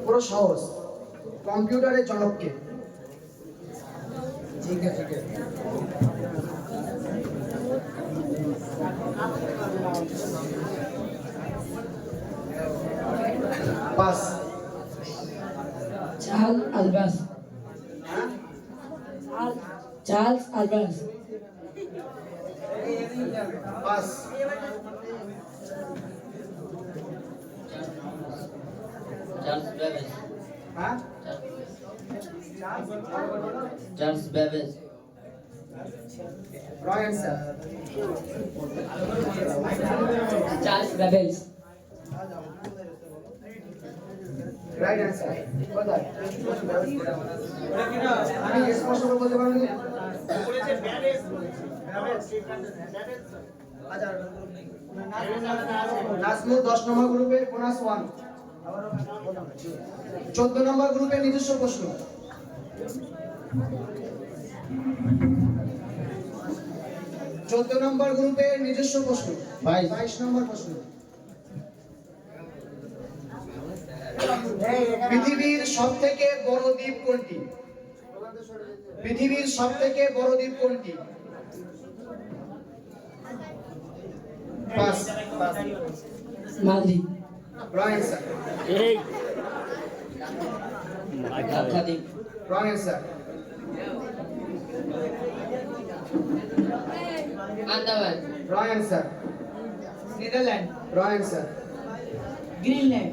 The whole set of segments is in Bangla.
পুরো সহজ। কম্পিউটারের জনককে? ঠিক আছে pass. Charles Albus. Charles Albus. Pass. Charles Babbage. হ্যাঁ, Charles Babbage. Wrong answer. Charles Babbage. Right answer. কোথায়? আমি স্পষ্ট করে বলতে পারবো না। নাজমুল 10 নম্বর গ্রুপের বোনাস 1। 14 নম্বর গ্রুপের নিজস্ব প্রশ্ন। 14 নম্বর গ্রুপের নিজস্ব প্রশ্ন। 22 নম্বর প্রশ্ন। পৃথিবীর সবথেকে বড় দ্বীপ কোনটি? পৃথিবীর সবথেকে বড় দ্বীপ কোনটি? পাস। মালদ্বীপ। Wrong answer. Lakshadweep. Wrong answer. Andaman. Wrong answer. Netherland. Wrong answer. Greenland.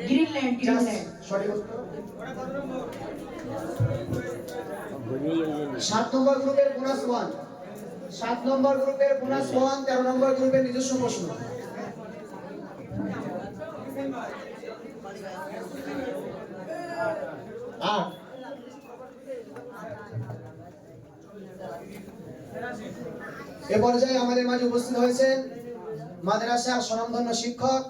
Greenland. Greenland. সঠিক উত্তর। 7 নম্বর গ্রুপের বোনাস 1। 7 নম্বর গ্রুপের বোনাস 1। 13 নম্বর গ্রুপের নিজস্ব প্রশ্ন। এ পর্যায়ে আমাদের মাঝে উপস্থিত হয়েছে মাদ্রাসার স্বনামধন্য শিক্ষক,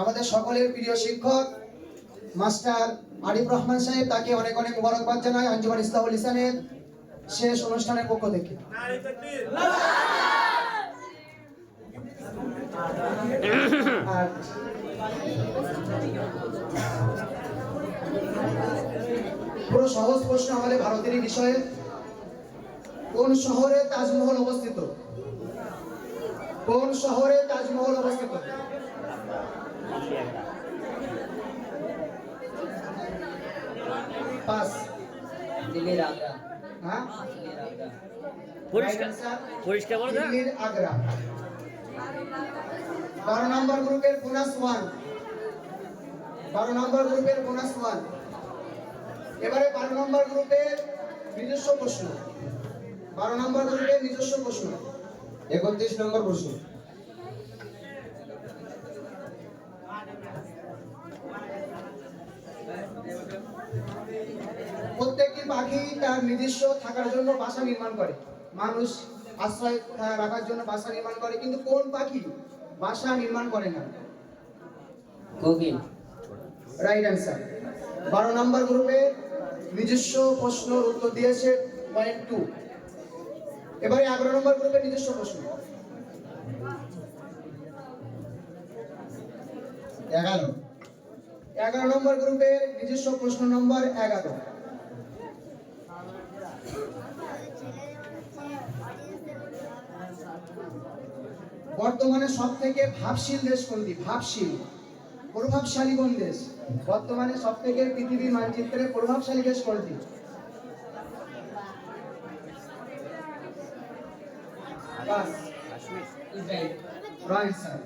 আমাদের সকলের প্রিয় শিক্ষক মাস্টার আরিফ রহমান সাহেব। তাকে অনেক অনেক মোবারকবাদ জানাই আঞ্জুমান ইসলাহুল ইসানের শেষ অনুষ্ঠানের পক্ষ থেকে। পুরো সহজ প্রশ্ন আমাদের ভারতেরই বিষয়ে। কোন শহরে তাজমহল অবস্থিত? কোন শহরে তাজমহল অবস্থিত? পাস। দিল্লির আগ্রা। হ্যাঁ, দিল্লির আগ্রা। পরিষ্কার বলো না। দিল্লির আগ্রা। 12 নম্বর গ্রুপের বোনাস 1। 12 নম্বর গ্রুপের বোনাস 1। এবারে 12 নম্বর গ্রুপের নিজস্ব প্রশ্ন। 12 নম্বর গ্রুপের নিজস্ব প্রশ্ন। 31 নম্বর প্রশ্ন। প্রত্যেকটি পাখি তার নিজস্ব থাকার জন্য বাসা নির্মাণ করে। মানুষ আশ্রয় রাখার জন্য বাসা নির্মাণ করে, কিন্তু কোন পাখি বাসা নির্মাণ করে না? কোকিল। Right answer. 12 নম্বর গ্রুপে নিজস্ব প্রশ্নের উত্তর দিয়েছে পয়েন্ট 2। এবারে 11 নম্বর গ্রুপে নিজস্ব প্রশ্ন। 11 নম্বর গ্রুপের নিজস্ব প্রশ্ন নম্বর 11। বর্তমানে সবথেকে ভাবশীল দেশ কোনটি? ভাবশীল, প্রভাবশালী কোন দেশ? বর্তমানে সবথেকে পৃথিবীর মানচিত্রে প্রভাবশালী দেশ কোনটি? Pass. Israel. Wrong answer.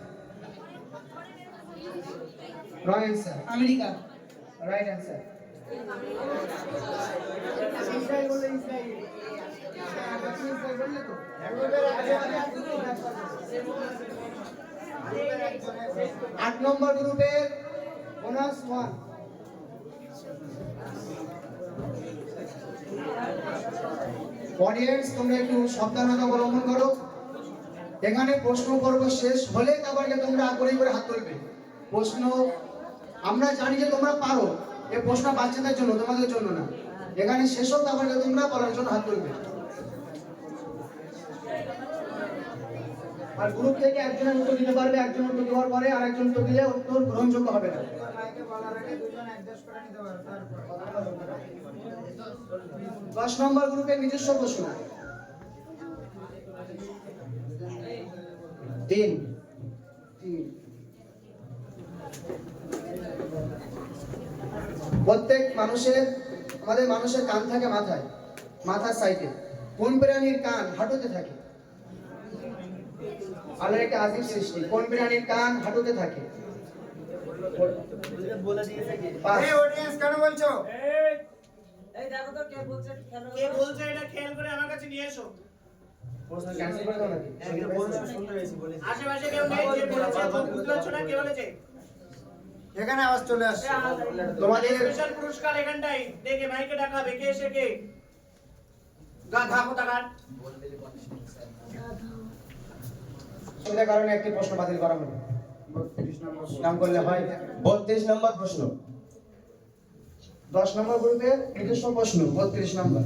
Wrong answer. America. Right answer. Israel বলে ইসরায়েল। ইসরায়েল বললে তো? 8 নম্বর গ্রুপের বোনাস 1। অডিয়েন্স তোমরা একটু সাবধানতা অবলম্বন করো। এখানে প্রশ্ন পর্ব শেষ হলে তারপরে তোমরা আগ্রহী করে হাত তুলবে। প্রশ্ন আমরা জানি যে তোমরা পারো, এই প্রশ্ন বাচ্চাদের জন্য, তোমাদের জন্য না। এখানে শেষ হোক তারপরে তোমরা বলার জন্য হাত তুলবে। আর গ্রুপ থেকে একজনের উত্তর দিতে পারবে, একজন উত্তর দেওয়ার পরে আর একজন উত্তর দিলে উত্তর গ্রহণযোগ্য হবে না। 10 নম্বর গ্রুপের নিজস্ব প্রশ্ন। 3 প্রত্যেক আমাদের মানুষের কান থাকে মাথার সাইডে। কোন প্রাণীর কান হাঁটুতে থাকে? আল্লাহর একটা আজীব সৃষ্টি। কোন প্রাণীর কান হাঁটুতে থাকে? পাঁচ। এই অডিয়েন্স কেন বলছো? এই দেখো তো কে বলছে কেন কে বলছো এটা খেয়াল করে আমার কাছে নিয়ে এসো। প্রশ্ন ক্যান্সেল করে দাও নাকি? আশেপাশে কেউ নেই যে বলেছে, তো বুঝতে পারছো না কে বলেছে? এখানে আওয়াজ চলে আসছে। তোমাদের স্পেশাল পুরস্কার এখানটাই। দেখে মাইকে ডাকাবে কে এসে কে। গাধা কোথাকার। অসুবিধার কারণে একটি প্রশ্ন বাতিল করা হলো। নাম করলে হয় 32 নম্বর প্রশ্ন। 10 নম্বর গ্রুপের নিজস্ব প্রশ্ন 32 নম্বর।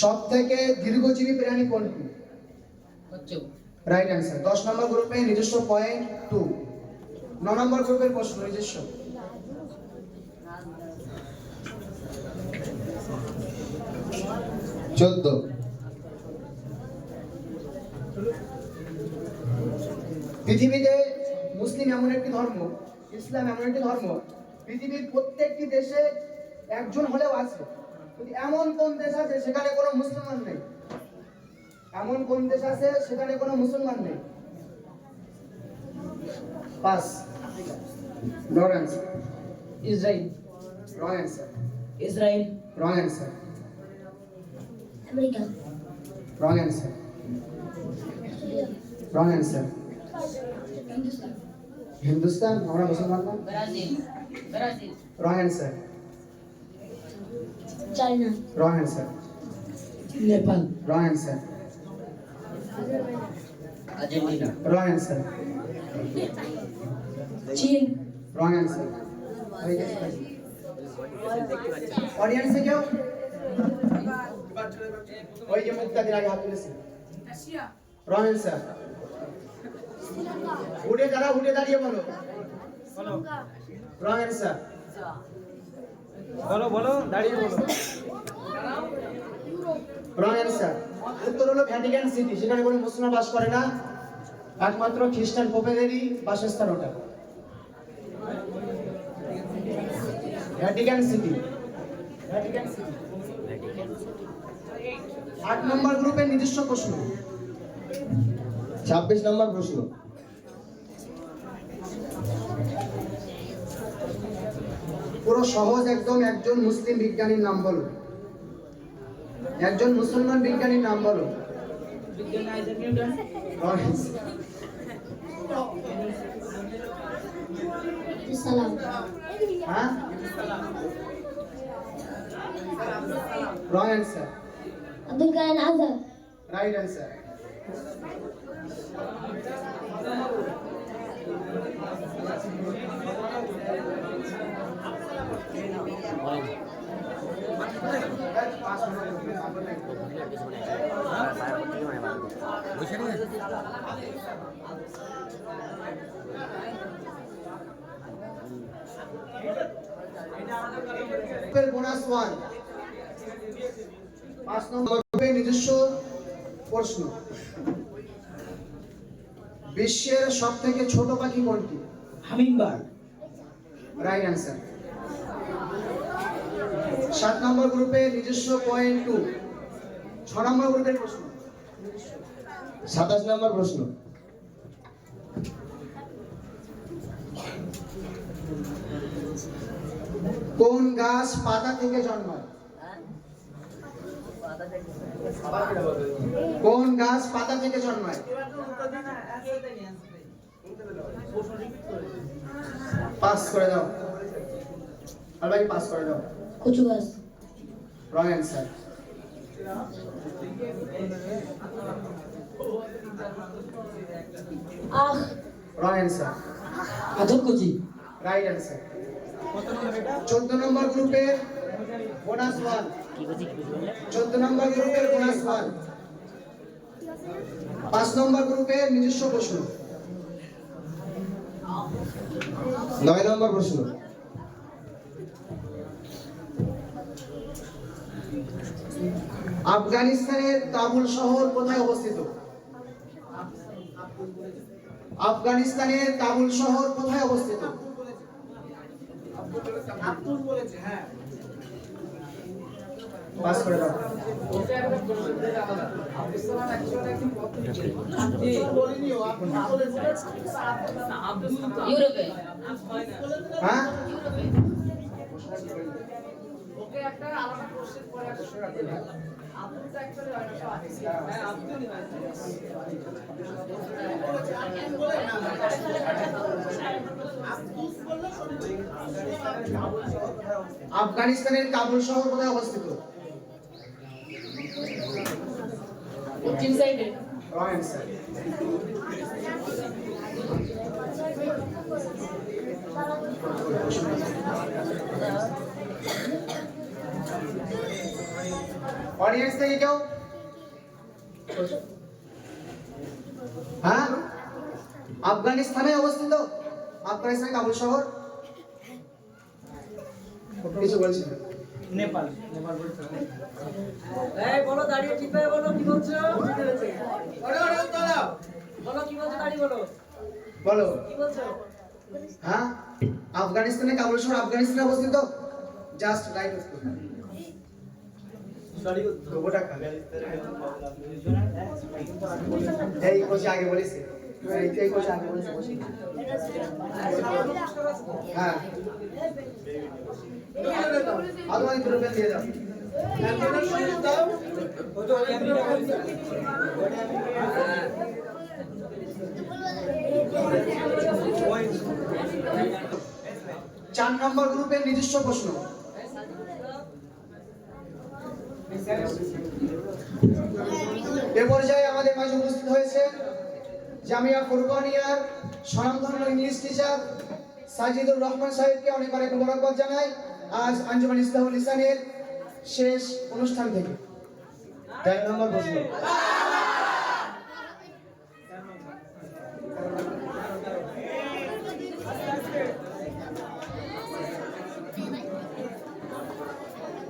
সব থেকে দীর্ঘজীবী প্রাণী কোনটি? কচ্ছপ। Right answer. 10 নম্বর গ্রুপে নিজস্ব পয়েন্ট 2। 9 নম্বর গ্রুপের প্রশ্ন নিজস্ব। পৃথিবীতে মুসলিম এমন একটি ধর্ম, ইসলাম এমন একটি ধর্ম, পৃথিবীর প্রত্যেকটি দেশে একজন হলেও আছে। কিন্তু এমন কোন দেশ আছে সেখানে কোনো মুসলমান নেই? এমন কোন দেশ আছে সেখানে কোনো মুসলমান নেই? Pass. Wrong answer. Israel. Wrong answer. Israel. Wrong answer. America, wrong answer. Wrong answer. Hindustan, Hindustan আমরা মুসলমান না? Brazil. Brazil. Wrong answer. China, রং answer. Nepal. Wrong answer. Argentina রং অ্যান্সার। চীন, রং অ্যান্সার। অডিয়েন্সে কেউ ওই যে মুক্তা দিন আগে হাত তুলেছে। Wrong answer. উঠে দাঁড়িয়ে বলো। Wrong answer. বলো দাঁড়িয়ে বলো। Wrong answer. উত্তর হলো ভ্যাটিকান সিটি। সেখানে কোনো মুসলমান বাস করে না, একমাত্র খ্রিস্টান পোপেদেরই বাসস্থান ওটা। Vatican city. 8 নম্বর গ্রুপের নিজস্ব প্রশ্ন। 26 নম্বর প্রশ্ন। পুরো সহজ একদম। একজন মুসলিম বিজ্ঞানীর নাম বলো। একজন মুসলমান বিজ্ঞানীর নাম বলো। বিজ্ঞানী আইজাক নিউটন। সালাম, হ্যাঁ, wrong answer. Abdul Kalam Azad, right answer. Bonus 1। 5 নম্বর গ্রুপের নিজস্ব প্রশ্ন। বিশ্বের সবথেকে ছোট পাখি কোনটি? হামিংবার্ড। Right answer. 7 নম্বর গ্রুপে নিজস্ব পয়েন্ট 2। 6 নম্বর গ্রুপের প্রশ্ন। 27 নম্বর প্রশ্ন। কোন গাছ পাতা থেকে জন্মায়? কোন গাছ পাতা থেকে জন্মায়? পাস করে দাও। আর ভাই পাস করে দাও। কচু গাছ, রং অ্যান্সার। আখ, রং অ্যান্সার। পাথরকুচি। Right answer. 14 নম্বর গ্রুপের বোনাস 1। 14 নম্বর গ্রুপের বোনাস 1। 5 নম্বর গ্রুপের নিজস্ব প্রশ্ন। 9 নম্বর প্রশ্ন। আফগানিস্তানের কাবুল শহর কোথায় অবস্থিত? আফগানিস্তানের কাবুল শহর কোথায় অবস্থিত? আব্দুল বলেছে, হ্যাঁ। পাস করে দাও। বলিনিও, আব্দুল বলেছে। ইউরোপে হ্যাঁ, ওকে একটা আলাদা কোশ্চেন করে আব্দুল তো অ্যাকচুয়ালি হয় না। হ্যাঁ আব্দুলই হয়। আফগানিস্তানের কাবুল শহর কোথায় অবস্থিত? পশ্চিম সাইডে। Wrong answer. অডিয়েন্স থেকে কেউ? হ্যাঁ, আফগানিস্তানে অবস্থিত। আফগানিস্তানের কাবুল শহর কিছু বলছি না। নেপাল, নেপাল বলছে। এই বলো দাঁড়িয়ে ঠিক ভাবে বলো কি বলছো? ওরে ওরে উত্তর দাও। বলো কি বলছো দাঁড়িয়ে বলো। বলো। কি বলছো? হ্যাঁ, আফগানিস্তানের কাবুল শহর আফগানিস্তানে অবস্থিত। জাস্ট রাইট উত্তর। সরি গোটা খা। এই কোচ আগে বলেছে। এই কোচ আগে বলেছে। হ্যাঁ, আদমাই গ্রুপে দিয়ে দাও। ক্যামেরা শুরু দাও। ওই তো চার নম্বর গ্রুপের নিজস্ব প্রশ্ন। এ পর্যায়ে আমাদের মাঝে উপস্থিত হয়েছে জামিয়া ফুরকানিয়ার স্বনামধন্য ইংলিশ টিচার সাজিদুর রহমান সাহেবকে অনেক অনেক মোবারকবাদ জানাই আজ আঞ্জুমান ইসলাহুল লিসানের শেষ অনুষ্ঠান থেকে। 4 নম্বর প্রশ্ন।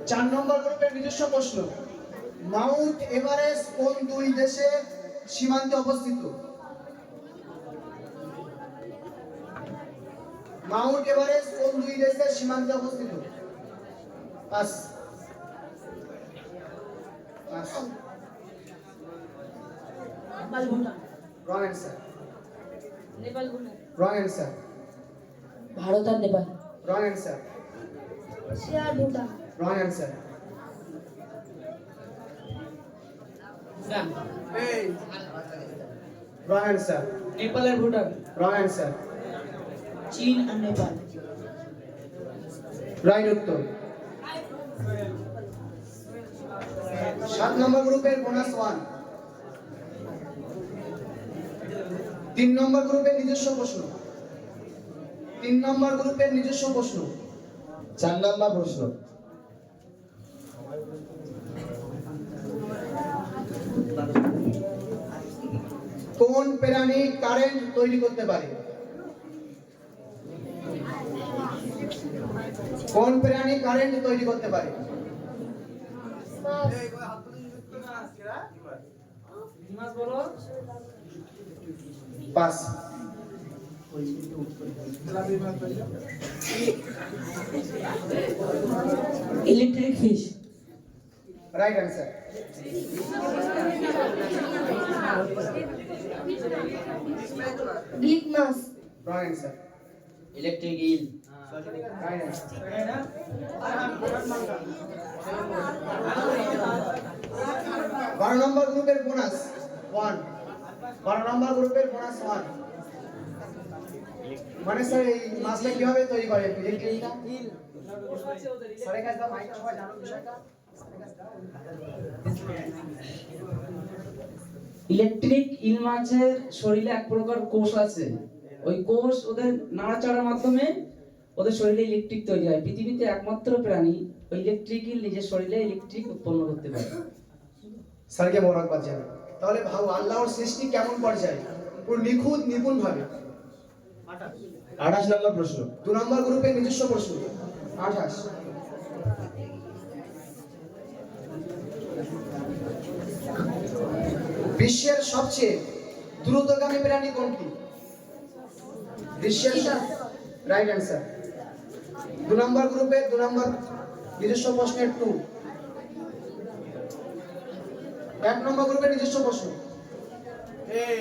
চার নম্বর গ্রুপের নিজস্ব প্রশ্ন। মাউন্ট এভারেস্ট কোন দুই দেশের সীমান্তে অবস্থিত? মাউন্ট এভারেস্ট কোন দুই দেশের সীমান্তে অবস্থিত? Pass. Pass. Nepal Bhutan. Wrong answer. Nepal Bhutan. Wrong answer. Bharat আর নেপাল। Wrong answer. রাশিয়া আর ভুটান। Wrong answer. এই রং অ্যান্সার। নেপাল আর ভুটান। Wrong answer. চীন আর নেপাল। রাইট উত্তর। 7 নম্বর গ্রুপের বোনাস 1। 3 নম্বর গ্রুপের নিজস্ব প্রশ্ন। 3 নম্বর গ্রুপের নিজস্ব প্রশ্ন। 4 নম্বর প্রশ্ন। কোন প্রাণী কারেন্ট তৈরি করতে পারে? কোন প্রাণী কারেন্ট তৈরি করতে পারে? হিমাস বলো। Pass. Electric fish. Right answer. Greek মাছ। Wrong answer. Electric eel. Right answer. 12 number গ্রুপের বোনাস 1। 12 নম্বর গ্রুপের বোনাস 1। মানে স্যার এই মাছটা কিভাবে তৈরি করে? ইলেকট্রিকটা স্যারের কাছে দাও, মাইক সবাই জানো বিষয়টা। ইলেকট্রিক ইল মাছের শরীরে এক প্রকার কোষ আছে। ওই কোষ ওদের নাড়াচাড়ার মাধ্যমে ওদের শরীরে ইলেকট্রিক তৈরি হয়। পৃথিবীতে একমাত্র প্রাণী ওই ইলেকট্রিক ইল নিজের শরীরে ইলেকট্রিক উৎপন্ন করতে পারে। স্যারকে মোবারকবাদ জানাই। তাহলে ভাবো আল্লাহর সৃষ্টি কেমন পর্যায়ে, পুরো নিখুঁত নিপুণ ভাবে। 28 নম্বর প্রশ্ন। 2 নম্বর গ্রুপের নিজস্ব প্রশ্ন 28। বিশ্বের সবচেয়ে দ্রুতগামী প্রাণী কোনটি? বিশ্বের রাইট অ্যান্সার। 2 নম্বর গ্রুপের 2 নম্বর নিজস্ব প্রশ্নের 2। 1 নম্বর গ্রুপের নিজস্ব প্রশ্ন এই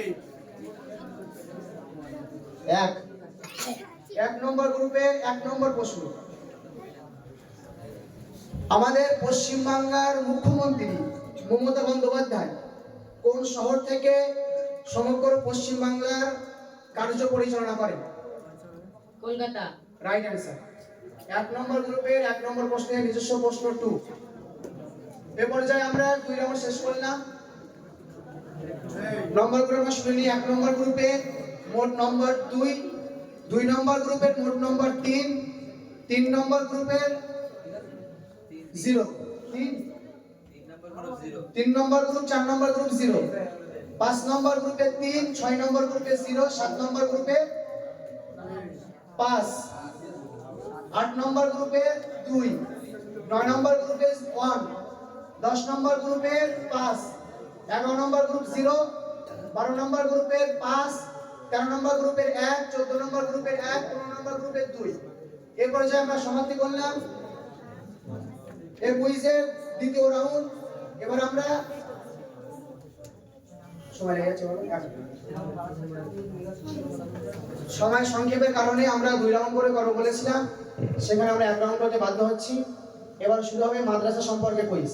1 নম্বর গ্রুপের 1 নম্বর প্রশ্ন। আমাদের পশ্চিমবাংলার মুখ্যমন্ত্রী মমতা বন্দ্যোপাধ্যায় কোন শহর থেকে সমগ্র পশ্চিমবাংলার কার্য পরিচালনা করেন? কলকাতা। Right answer. 1 নম্বর গ্রুপের 1 নম্বর প্রশ্নের নিজস্ব প্রশ্ন 2। এ পর্যায়ে আমরা 2 রাউন্ড শেষ করলাম। নম্বর গ্রুপ আমরা শুনে নিই। 1 নম্বর গ্রুপে মোট নম্বর 2, 2 নম্বর গ্রুপের মোট নম্বর 3, 3 নম্বর গ্রুপের 0, 3 নম্বর গ্রুপ, 4 নম্বর গ্রুপ 0, 5 নম্বর গ্রুপে 3, 6 নম্বর গ্রুপে 0, 7 নম্বর গ্রুপে 5, 8 নম্বর গ্রুপে 2, 9 নম্বর গ্রুপে 1, 10 নম্বর গ্রুপের 5, 11 নম্বর গ্রুপ 0, 12 নম্বর গ্রুপের 5, 13 নম্বর গ্রুপের 1, 14 নম্বর গ্রুপের 1, 15 নম্বর গ্রুপের 2। এই পর্যায়ে আমরা সমাপ্তি করলাম এই কুইজের দ্বিতীয় রাউন্ড। এবার আমরা সময় লেগে যাচ্ছে বলো? সময় সংক্ষেপের কারণে আমরা 2 রাউন্ড করে করব বলেছিলাম, সেখানে আমরা 1 রাউন্ড করতে বাধ্য হচ্ছি। এবার শুরু হবে মাদ্রাসা সম্পর্কে কুইজ।